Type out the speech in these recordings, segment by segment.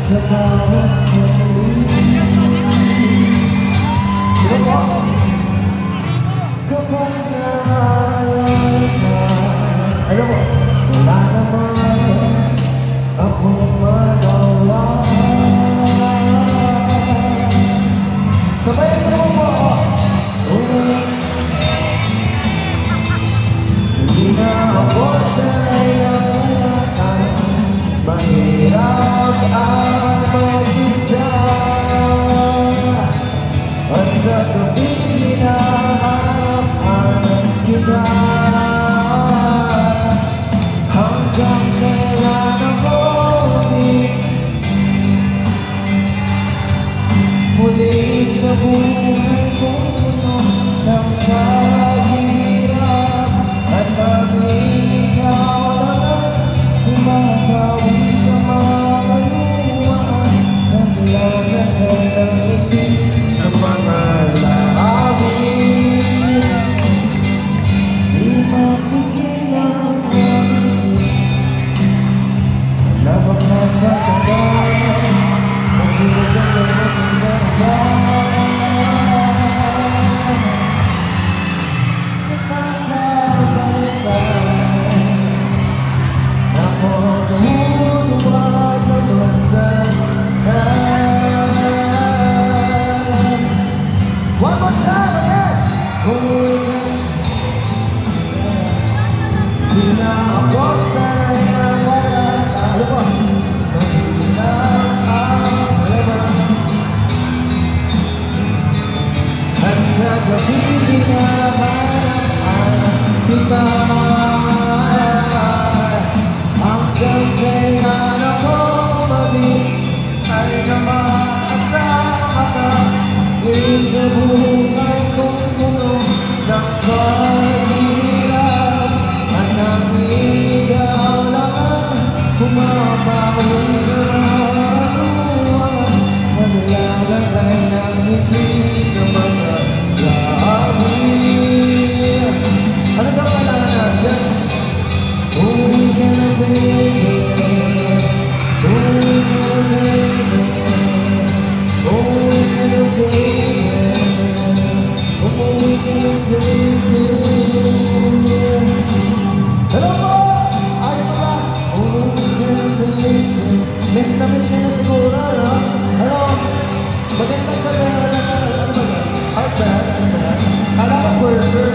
sa bawat sandali. Kapag naalala ka, alam mo, wala naman akong magawa. Sabayan mo mo, hindi na ako sanay na mahirap ang mag-isa. At sa tuwing hinahanap kita, hanggang kailan ako muli sa buhay ko ng kahirap. At maging ikaw lang umapawi sa mga kaluwaan, naglalagay ng ngiti sa mga labi. Di mapigil ang mag-isip, labang nasa tagal, maghulog ang lahat sa tagal. Nakakabalisan na maghuluwag na bansan. One more time again! Di na ako sanay na wala. Ano ba? Mahirap ang laman. At sa gabi hinahanap kita, hanggang kailan ako ay na maasama ka. Sa buhay kong puno ng kahirap, at ang ikaw lang pumapawi sa kaluwaan, naglalagay ng ngiti sa mga labi. Ano daw kailangan natin? Uwi ka na baby, uwi ka na baby, uwi ka na baby, uwi ka na baby. Hello po! Ayos na ba? Uwi ka na baby. Miss ka na siguro, no? Hello? Magandang ka ba? Ano ba? Art band? Kala ka burger.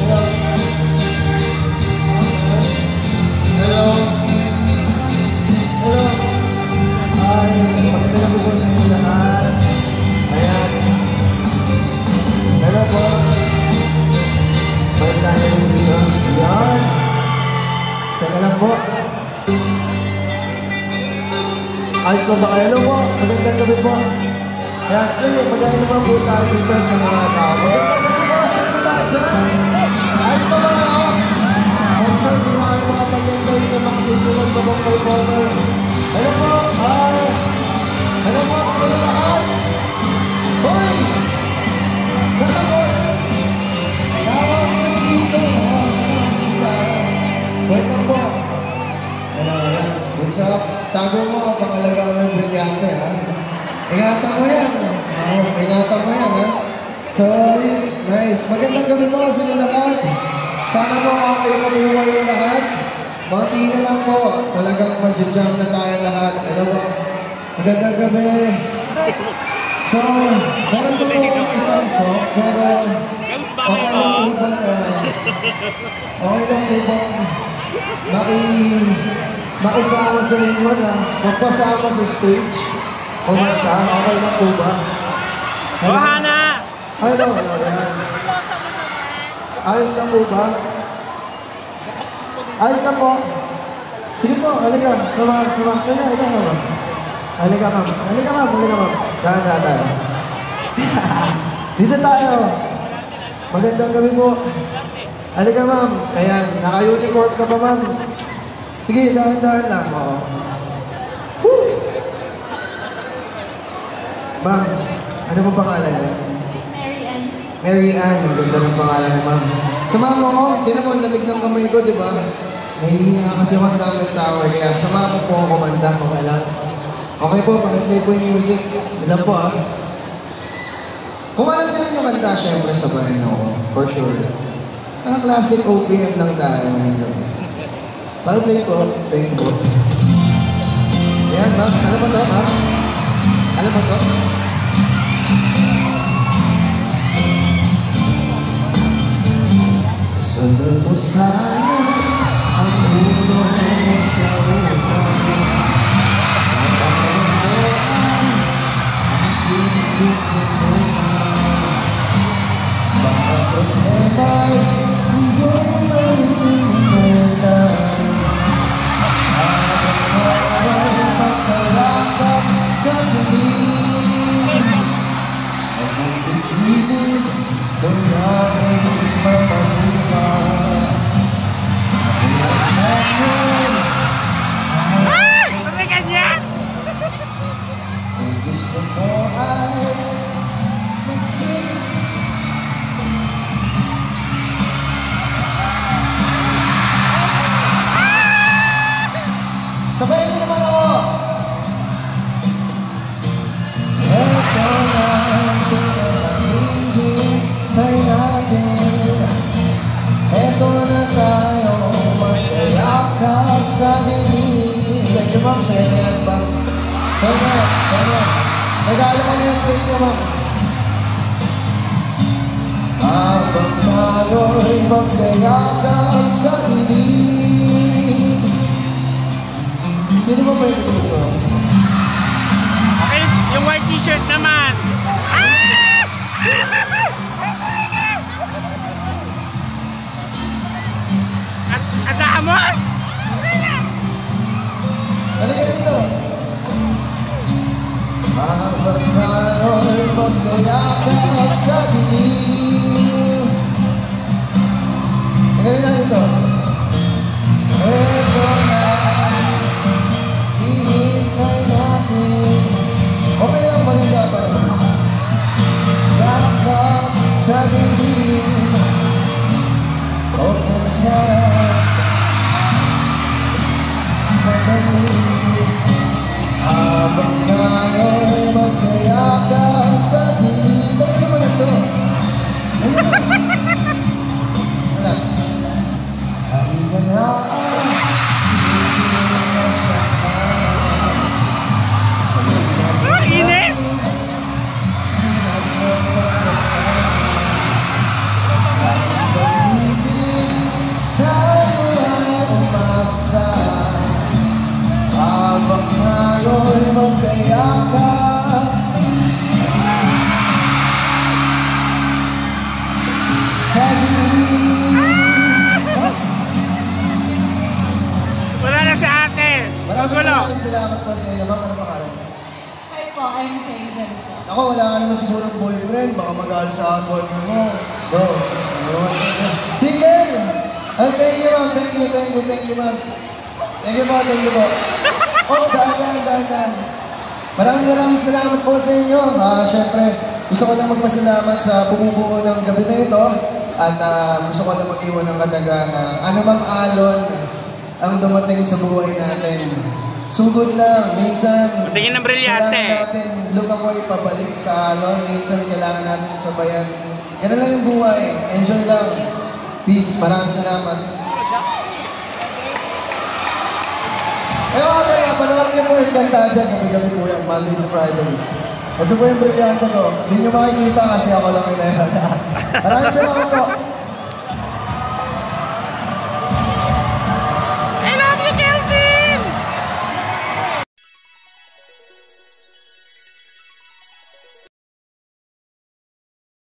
Hello? Hello? Hello? Ay, magandang gabi po sa inyo lahat. Ayan. Hello po. Balik tayo dito. Ayan. Saka lang po. Ayos po ba kayo? Hello po. Magandang gabi po. Ayan, actually, magayon naman po tayo dito sa mga tao. Magandang gabi po sa inyo lahat dyan. Ayos po ba kayo? I'm sure di na kayo makapagintay sa mga susunod na pong performer. Hello po. Hi. Hello po sa inyo lahat. Hoy! Tapos! Tapos sa dito! Welcome po! Hello, ayan. What's up? Tago mo, pangalaga mo yung brilyante, ha? Ingatan mo yan. Ingatan mo yan, ha? Solid. Nice. Magandang gabi po sa inyo lahat. Sana po kayo mabuhay yung lahat. Mga na lang po. Talagang mag-jam na tayo lahat. Hello po. Magandang gabi. So, meron po isang song, pero okay lang po bang makisama sa inyo na magpasama sa stage o nagka, okay lang po ba? Oh, Hana! Hello, ayos lang po ba? Ayos lang po. Sige po, halika. Sama. Halika, ma'am. Halika, ma'am. Dahan. Dito tayo. Magandang gabi po. Halika, ma'am. Ayan, naka-uniform ka pa, ma'am. Sige, dahan lang. Oo. Woo! Ma'am, ano pong pangalan niya? Mary Ann. Mary Ann. Ang ganda ng pangalan ni ma'am. Samahan mo ako. Tinan mo, lamig ng kamay ko, di ba? Nahihiya kasi ako ang daming tao. Kaya samahan mo po ako kumanta. Okay lang? Okay po, pag-play po yung music. Ilan po ah. Kung alam niyo rin yung kanta, syempre sabahin niyo ako. For sure. Mga classic OPM lang tayo ngayon gabi. Pag-play po. Thank you po. Ayan, ma'am. Alam mo to, ma'am? Alam mo to? Sundan mo sana ang ulo mo sa ulo. Baka problema'y iyong malimutan. Habang mayro'y magkalakap sa dilim. Ang bibig kung nais mapabuhay. Bakit ganyan? Kung gusto mo ay magsing. Sabayin niyo naman ako. Ito na ang pinahihintay natin. Ito na tayo magkayakap sa dilim. Thank you, ma'am. Sa'yo na yan, ma'am. Sa'yo na yan. Sa'yo na yan. Regalo ko na yan sa inyo, ma'am. Habang tayo'y magkayakap sa dilim. Sino ba ba yung ito? Okay, yung white t-shirt naman. At damos? Halika dito. Habang tayo'y magkayakap sa dilim. Halika dito. Ito na hihintay natin. Okay lang, maganda pa naman. Yakap sa dilim. Okay sarap sa dilim. Habang tayo'y magkayakap sa dilim. Dali naman ito. Ayun. Alam. Halika na ang sige sa Init! tayo ay umasa. Habang tayo'y magkayakap sa dilim. Wala na sa akin. Magulo. Maraming salamat po sa inyo. Ma'am, ano pangalan? Hi po, I'm Hazel po. Ako, wala ka naman sigurong boyfriend. Baka mag-aalis sa boyfriend mo. Bro, single! Oh, thank you, ma'am. Thank you, thank you, thank you, ma'am. Thank you po, thank you po. Oh, dahan. Maraming salamat po sa inyo. Siyempre, gusto ko lang magpasalamat sa bumubuo ng gabi na ito. At gusto ko lang mag-iwan ng kataga na anumang alon ang dumating sa buhay natin. Sugod lang, minsan Patingin ng brilyante. kailangan natin lumangoy pabalik sa alon, minsan kailangan natin sabayan. Yan lang yung buhay. Enjoy lang. Peace. Maraming salamat. Kaya panoorin niyo po yung kanta dyan. Gabi-gabi po yan. Mondays to Fridays. Ito po yung brilyante ko. Hindi niyo makikita kasi ako lang yung meron. Maraming salamat po.